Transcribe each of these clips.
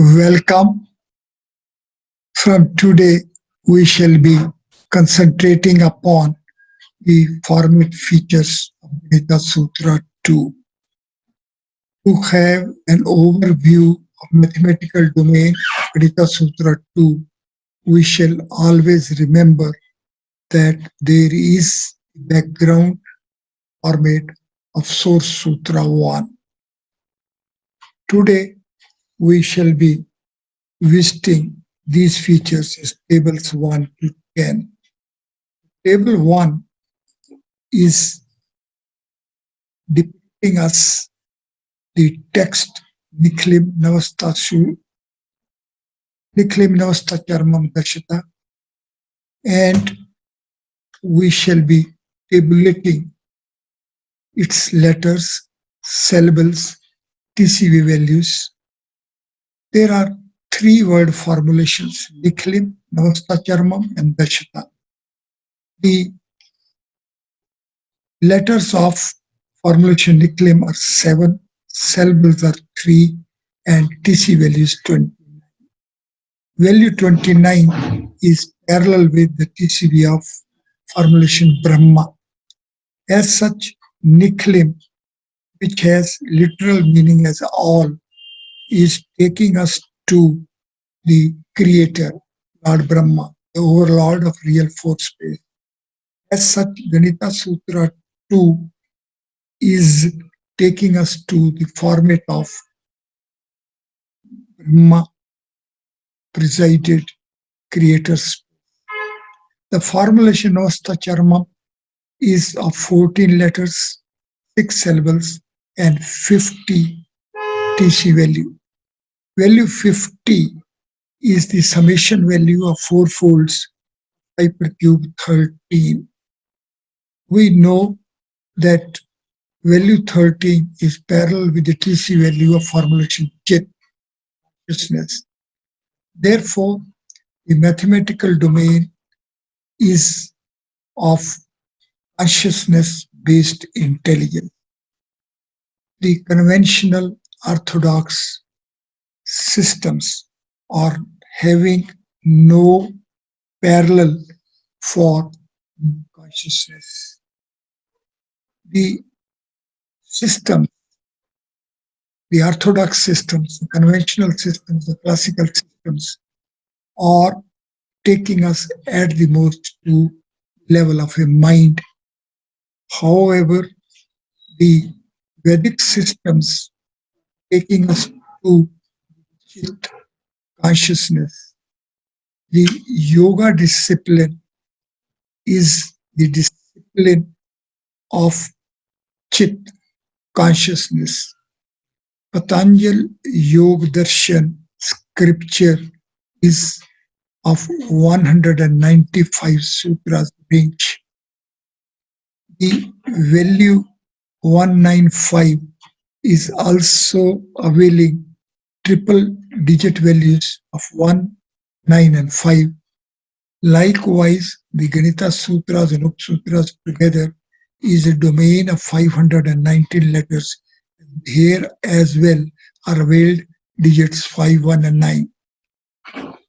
Welcome. From today, we shall be concentrating upon the format features of Ganita Sutra-2. To have an overview of mathematical domain of Ganita Sutra-2, we shall always remember that there is a background format of source Sutra-1. Today, we shall be visiting these features as tables 1 to 10. Table 1 is depicting us the text Niklim Navasta Charmam Dashata, and we shall be tabulating its letters, syllables, TCV values. There are three word formulations: Niklim, Navasta Charmam, and Dashata. The letters of formulation Niklim are 7, syllables are 3, and TC value is 29. Value 29 is parallel with the TCV of formulation Brahma. As such, Niklim, which has literal meaning as all, is taking us to the creator, Lord Brahma, the overlord of real fourth space. As such, Ganita Sutra 2 is taking us to the format of Brahma presided creators. The formulation of Charma is of 14 letters, 6 syllables, and 50 TC value. Value 50 is the summation value of 4 folds hypercube 13. We know that value 13 is parallel with the TC value of formulation Chit, consciousness. Therefore, the mathematical domain is of consciousness-based intelligence. The conventional orthodox systems are having no parallel for consciousness. The system, the orthodox systems, the conventional systems, the classical systems are taking us at the most to level of a mind. However, the Vedic systems taking us to Chit, consciousness. The yoga discipline is the discipline of Chit, consciousness. Patanjali Yoga Darshan scripture is of 195 sutras range. The value 195 is also availing triple digit values of 1, 9, and 5. Likewise, the Ganita Sutras and Upsutras together is a domain of 519 letters. Here as well are availed digits 5, 1, and 9.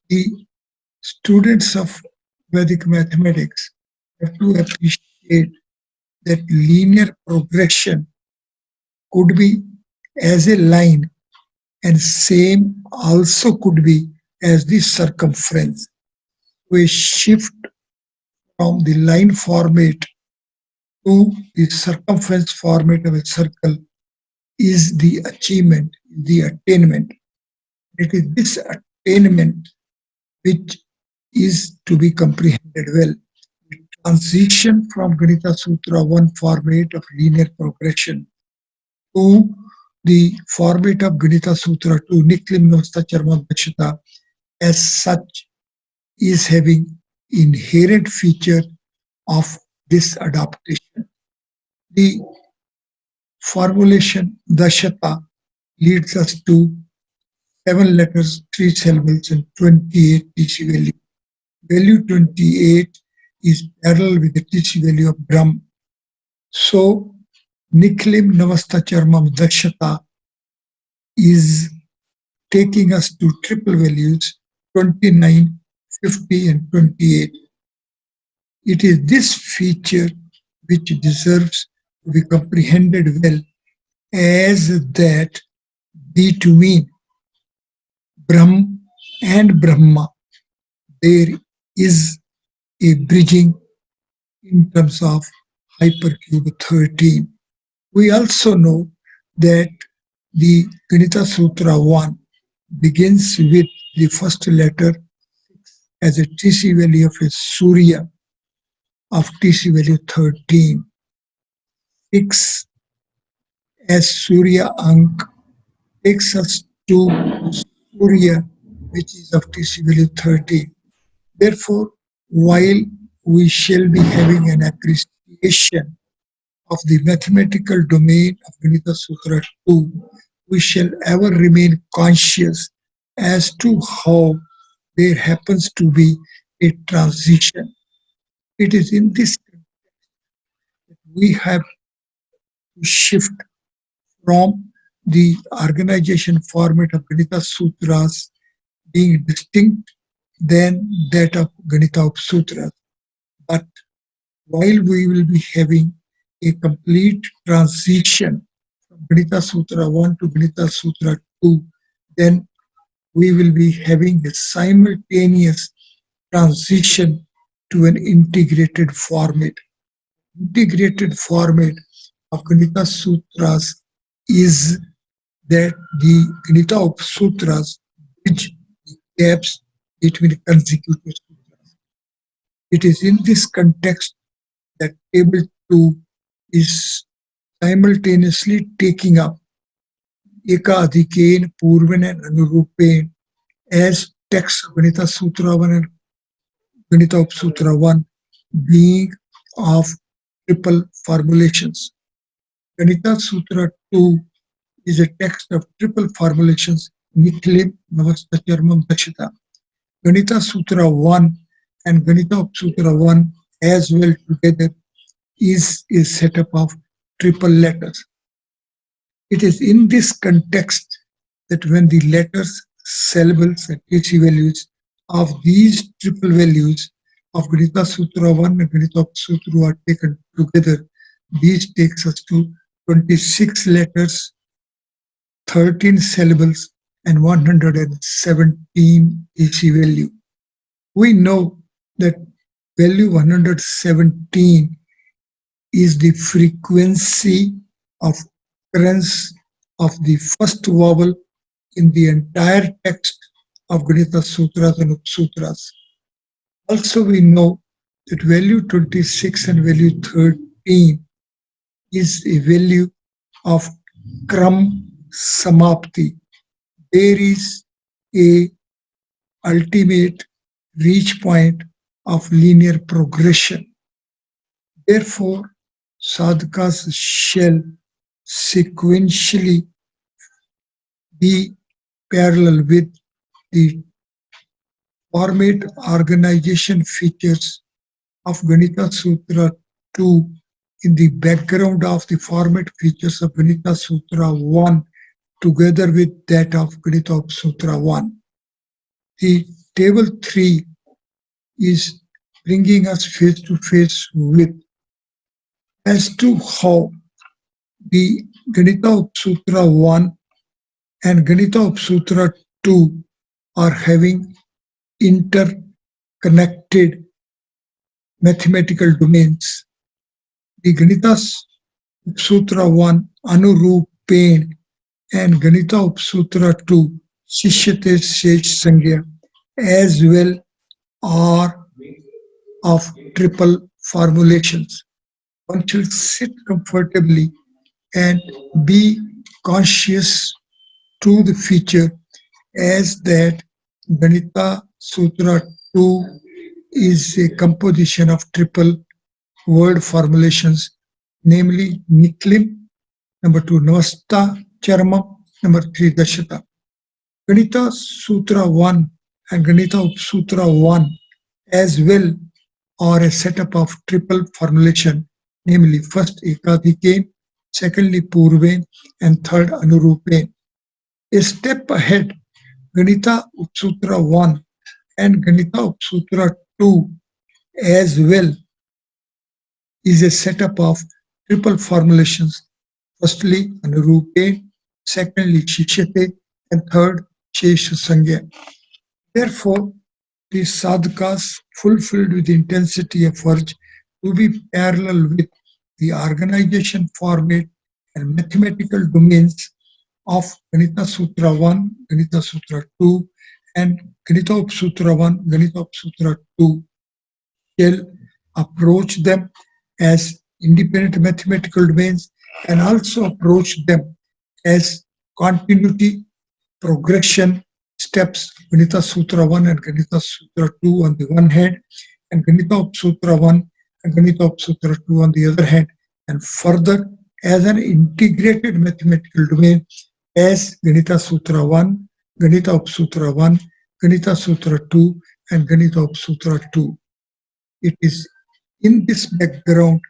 The students of Vedic mathematics have to appreciate that linear progression could be as a line, and same also could be as the circumference. We shift from the line format to the circumference format of a circle is the achievement, the attainment. It is this attainment which is to be comprehended well. The transition from Ganita Sutra 1 format of linear progression to the format of Ganita Sutra 2, Niklim Navasta Charma Dakshata, as such is having inherent feature of this adaptation. The formulation Dashata leads us to 7 letters, 3 syllables, and 28 TC value. Value 28 is parallel with the TC value of Brahm. So, Niklim Navasta Charmam Dakshata is taking us to triple values 29, 50, and 28. It is this feature which deserves to be comprehended well as that between Brahm and Brahma there is a bridging in terms of hypercube 13. We also know that the Ganita Sutra 1 begins with the first letter as a TC value of a Surya of TC value 13. 6 as Surya Ank takes us to Surya, which is of TC value 13. Therefore, while we shall be having an appreciation of the mathematical domain of Ganita Sutra 2, we shall ever remain conscious as to how there happens to be a transition. It is in this that we have to shift from the organization format of Ganita Sutras being distinct than that of Ganita Sutras. But while we will be having a complete transition from Ganita Sutra 1 to Ganita Sutra 2, then we will be having a simultaneous transition to an integrated format. Integrated format of Ganita Sutras is that the Ganita Sutras bridge the gaps between consecutive sutras. It is in this context that table 2 is simultaneously taking up Ekadhikain, Purvan, and Anurupain as text of Ganita Sutra 1 and Ganita Sutra 1 being of triple formulations. Ganita Sutra 2 is a text of triple formulations, Niklim, Navasta, Charmam, Dakshita. Ganita Sutra 1 and Ganita Sutra 1 as well together is a setup of triple letters. It is in this context that when the letters, syllables, and TC values of these triple values of Ganita Sutra 1 and Ganita Sutra are taken together, these takes us to 26 letters, 13 syllables, and 117 TC value. We know that value 117 is the frequency of occurrence of the first vowel in the entire text of Ganita Sutras and Upsutras. Also, we know that value 26 and value 13 is a value of Kram Samapti. There is a ultimate reach point of linear progression. Therefore, sadhakas shall sequentially be parallel with the format organization features of Ganita Sutra 2 in the background of the format features of Ganita Sutra 1 together with that of Ganita Sutra 1. The table 3 is bringing us face to face with as to how the Ganita Sutra 1 and Ganita Sutra 2 are having interconnected mathematical domains. The Ganita Sutra 1 Anurupain and Ganita Sutra 2 Shishyate Shesh Sangya as well are of triple formulations. One should sit comfortably and be conscious to the feature as that Ganita Sutra 2 is a composition of triple word formulations, namely Niklim, number 2 Navasta, Charma, number 3 Dashata. Ganita Sutra 1 and Ganita Sutra 1 as well are a setup of triple formulation, namely first Ekadhikain, secondly Purvain, and third Anurupain. A step ahead Ganita Sutra 1 and Ganita Sutra 2 as well is a setup of triple formulations. Firstly, Anurupe, secondly, Shikshate, and third, Shesha Sangya. Therefore, the sadhakas fulfilled with intensity efforts to be parallel with the organization format and mathematical domains of Ganita Sutra 1, Ganita Sutra 2, and Ganita Sutra 1, Ganita Sutra 2 shall approach them as independent mathematical domains and also approach them as continuity progression steps. Ganita Sutra 1 and Ganita Sutra 2 on the one hand, and Ganita Sutra 1 and Ganita Sutra 2 on the other hand, and further as an integrated mathematical domain as Ganita Sutra 1, Ganita Sutra 1, Ganita Sutra 2, and Ganita Sutra 2. It is in this background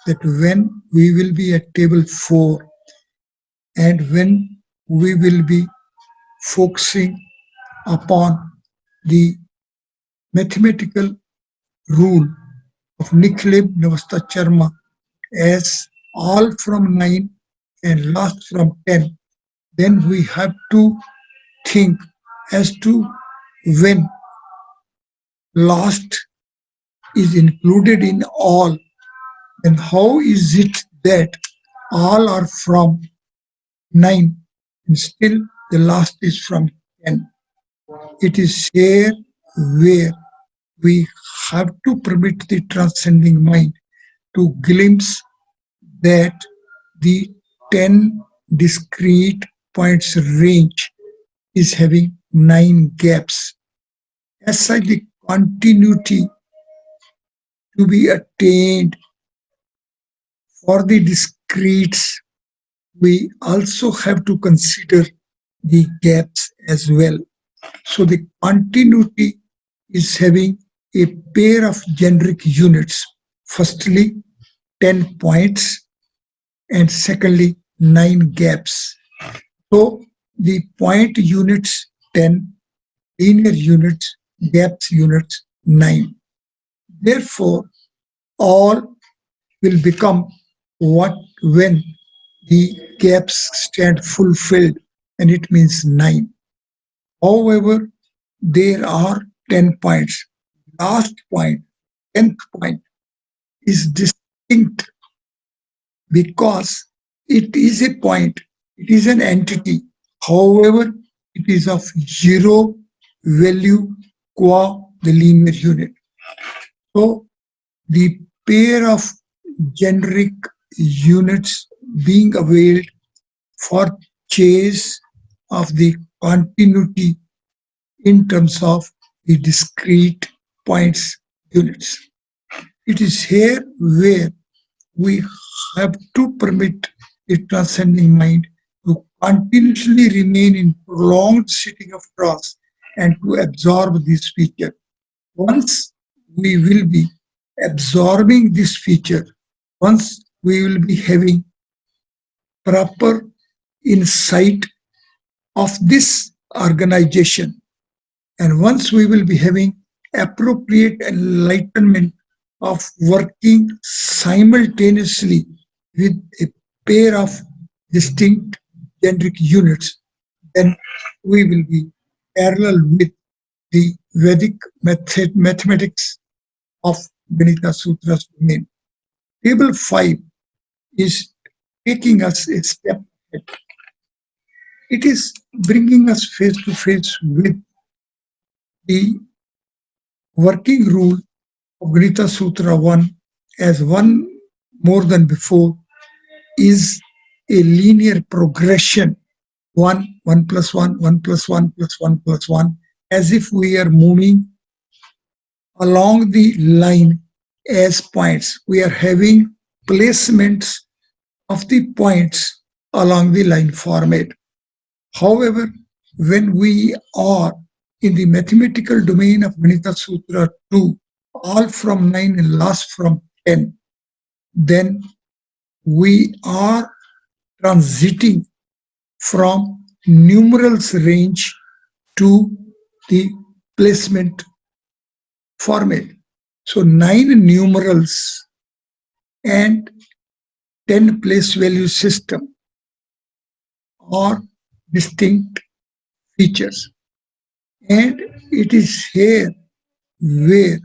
that when we will be at table 4 and when we will be focusing upon the mathematical rule of Nikhilib Navastacharma as all from 9 and last from 10, then we have to think as to when last is included in all, and how is it that all are from 9 and still the last is from 10. It is here where we have to permit the transcending mind to glimpse that the 10 discrete points range is having 9 gaps. As such, the continuity to be attained for the discretes, we also have to consider the gaps as well. So the continuity is having a pair of generic units. Firstly, 10 points, and secondly, 9 gaps. So the point units 10, linear units, gaps units 9. Therefore, all will become what when the gaps stand fulfilled, and it means 9. However, there are 10 points. Last point, 10th point, is distinct because it is a point, it is an entity. However, it is of 0 value qua the linear unit. So the pair of generic units being availed for chase of the continuity in terms of the discrete points units. It is here where we have to permit the transcending mind to continuously remain in prolonged sitting of trance and to absorb this feature. Once we will be absorbing this feature, once we will be having proper insight of this organization, and once we will be having appropriate enlightenment of working simultaneously with a pair of distinct generic units, then we will be parallel with the Vedic mathematics of Ganita Sutras domain. Table 5 is taking us a step ahead. It is bringing us face to face with the working rule of Ganita Sutra 1 as one more than before is a linear progression 1 plus 1, 1 plus 1 plus 1 plus 1, as if we are moving along the line as points. We are having placements of the points along the line format. However, when we are in the mathematical domain of Ganita Sutra 2, all from 9 and last from 10, then we are transiting from numerals range to the placement format. So 9 numerals and 10 place value system are distinct features. And it is here where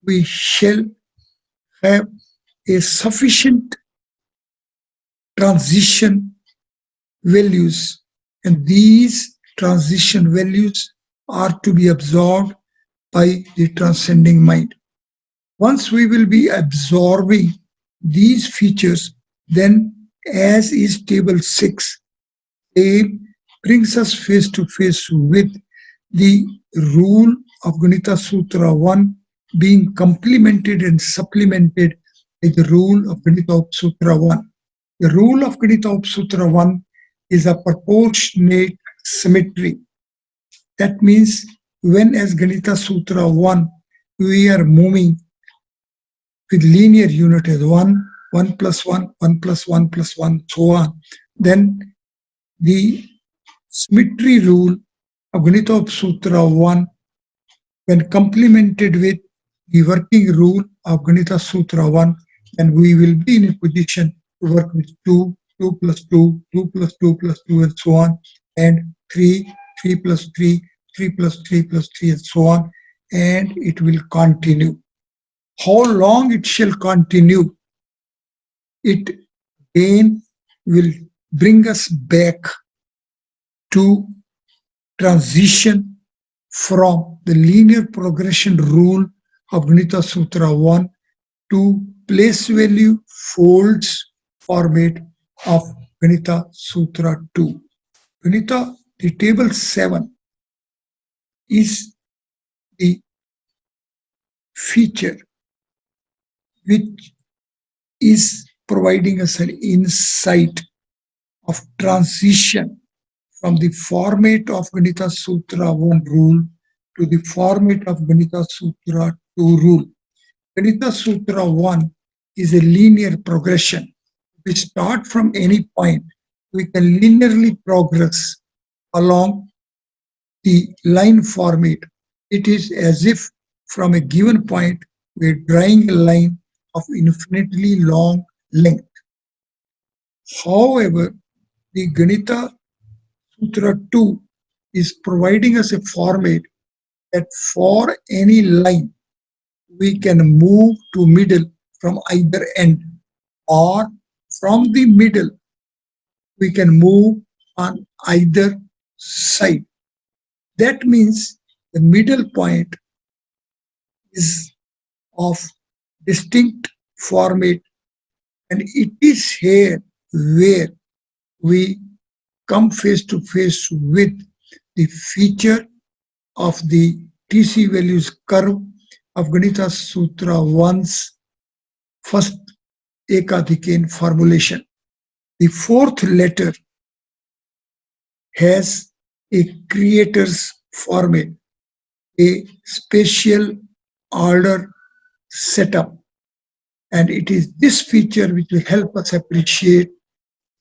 we shall have a sufficient transition values, and these transition values are to be absorbed by the transcending mind. Once we will be absorbing these features, then as is table 6, it brings us face to face with the rule of Ganita Sutra 1 being complemented and supplemented by the rule of Ganita Sutra 1. The rule of Ganita Sutra 1 is a proportionate symmetry. That means when as Ganita Sutra 1, we are moving with linear unit as 1, 1 plus 1, 1 plus 1 plus 1, so on, then the symmetry rule of Ganita Sutra 1, when complemented with the working rule of Ganita Sutra 1, then we will be in a position to work with 2, 2 plus 2, 2 plus 2 plus 2, and so on, and 3, 3 plus 3, 3 plus 3 plus 3, and so on, and it will continue. How long it shall continue? It again will bring us back to transition from the linear progression rule of Ganita Sutra 1 to place value folds format of Ganita Sutra 2. Ganita, the table 7 is the feature which is providing us an insight of transition from the format of Ganita Sutra 1 rule to the format of Ganita Sutra 2 rule. Ganita Sutra 1 is a linear progression. We start from any point. We can linearly progress along the line format. It is as if from a given point, we're drawing a line of infinitely long length. However, the Ganita Sutra 2 is providing us a format that for any line, we can move to middle from either end, or from the middle, we can move on either side. That means the middle point is of distinct format, and it is here where we come face to face with the feature of the TC values curve of Ganita Sutra 1's first Ekadikane formulation. The fourth letter has a creator's format, a spatial order setup, and it is this feature which will help us appreciate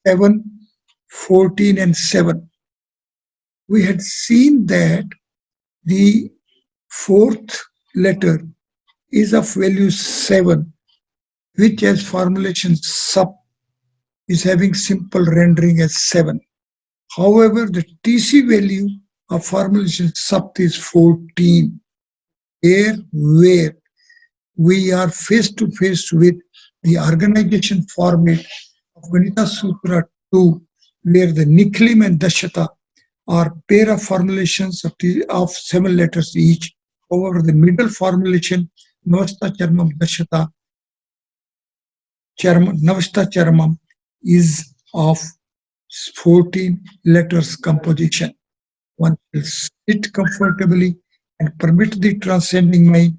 7, 14, and 7. We had seen that the fourth letter is of value 7, which as formulation sub is having simple rendering as 7. However, the TC value of formulation sub is 14, where we are face to face with the organization format of Ganita Sutra 2, where the Niklim and Dashata are pair of formulations of 7 letters each. However, the middle formulation, Navasta Charmam Dashata, Navasta Charmam, is of 14 letters composition. One will sit comfortably and permit the transcending mind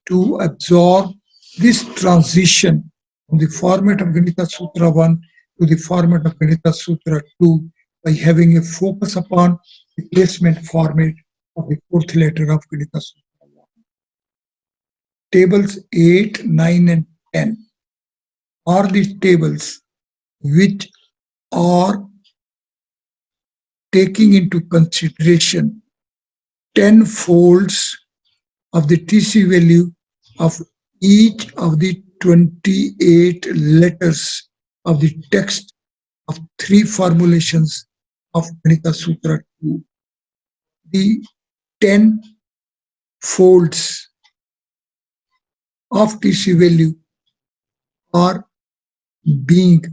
to absorb this transition from the format of Ganita Sutra 1 to the format of Ganita Sutra 2 by having a focus upon the placement format of the fourth letter of Ganita Sutra 1. Tables 8, 9, and 10 are the tables which are taking into consideration 10 folds of the TC value of each of the 28 letters of the text of three formulations of Ganita Sutra 2. The 10 folds of TC value are being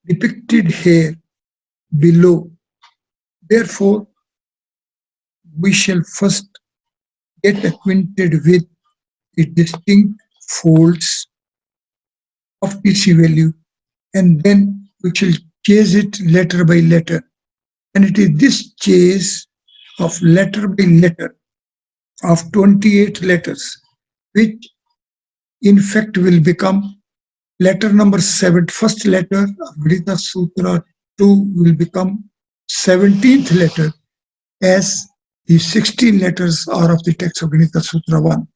depicted here below. Therefore, we shall first get acquainted with the distinct folds of TC value, and then we shall chase it letter by letter. And it is this chase of letter by letter of 28 letters, which in fact will become letter number 7. First letter of Ganita Sutra 2 will become 17th letter, as the 16 letters are of the text of Ganita Sutra 1.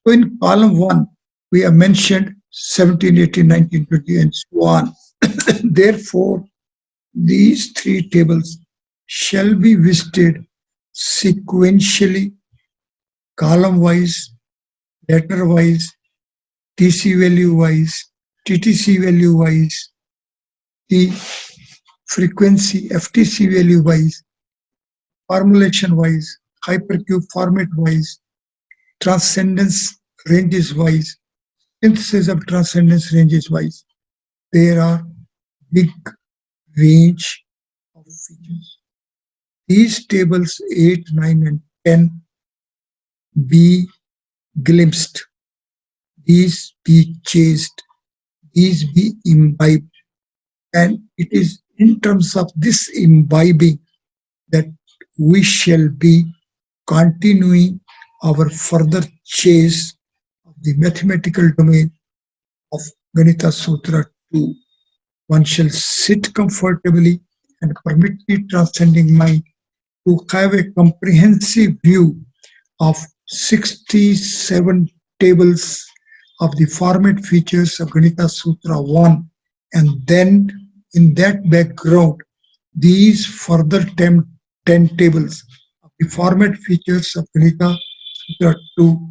So in column 1, we have mentioned 17, 18, 19, 20, and so on. Therefore, these three tables shall be visited sequentially, column-wise, letter-wise, TC value-wise, TTC value-wise, the frequency FTC value-wise, formulation-wise, hypercube format-wise, transcendence ranges-wise, synthesis of transcendence ranges-wise. There are big range of features. These tables 8, 9, and 10 be glimpsed, these be chased, these be imbibed. And it is in terms of this imbibing that we shall be continuing our further chase of the mathematical domain of Ganita Sutra 2. One shall sit comfortably and permit the transcending mind to have a comprehensive view of 67 tables of the format features of Ganita Sutra 1, and then in that background, these further 10 tables of the format features of Ganita Sutra 2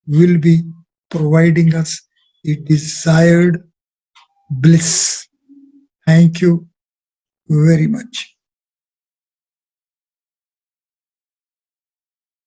will be providing us the desired bliss. Thank you very much.